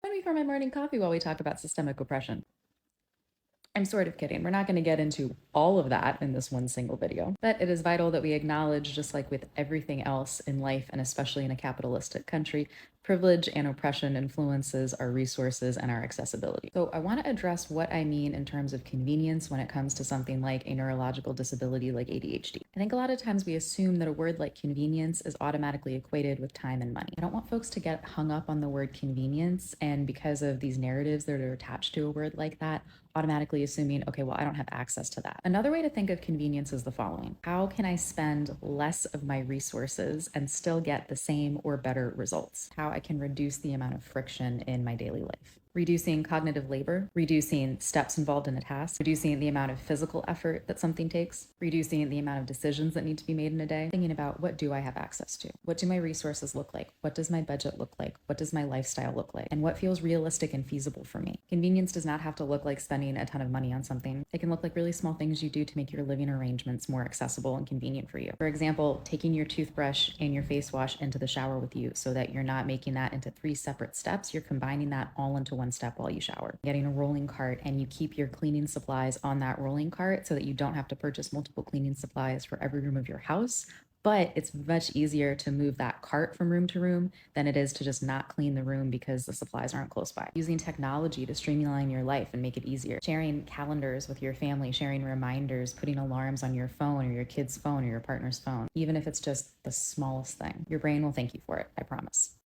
Join me for my morning coffee while we talk about systemic oppression. I'm sort of kidding. We're not going to get into all of that in this one single video, but it is vital that we acknowledge, just like with everything else in life, and especially in a capitalistic country, privilege and oppression influences our resources and our accessibility. So I want to address what I mean in terms of convenience when it comes to something like a neurological disability like ADHD. I think a lot of times we assume that a word like convenience is automatically equated with time and money. I don't want folks to get hung up on the word convenience, and because of these narratives that are attached to a word like that, automatically assuming, okay, well, I don't have access to that. Another way to think of convenience is the following: how can I spend less of my resources and still get the same or better results? How I can reduce the amount of friction in my daily life. Reducing cognitive labor, reducing steps involved in a task, reducing the amount of physical effort that something takes, reducing the amount of decisions that need to be made in a day, thinking about, what do I have access to? What do my resources look like? What does my budget look like? What does my lifestyle look like? And what feels realistic and feasible for me? Convenience does not have to look like spending a ton of money on something. It can look like really small things you do to make your living arrangements more accessible and convenient for you. For example, taking your toothbrush and your face wash into the shower with you so that you're not making that into 3 separate steps. You're combining that all into one step while you shower. Getting a rolling cart, and you keep your cleaning supplies on that rolling cart so that you don't have to purchase multiple cleaning supplies for every room of your house. But it's much easier to move that cart from room to room than it is to just not clean the room because the supplies aren't close by. Using technology to streamline your life and make it easier. Sharing calendars with your family, sharing reminders, putting alarms on your phone or your kid's phone or your partner's phone. Even if it's just the smallest thing, your brain will thank you for it, I promise.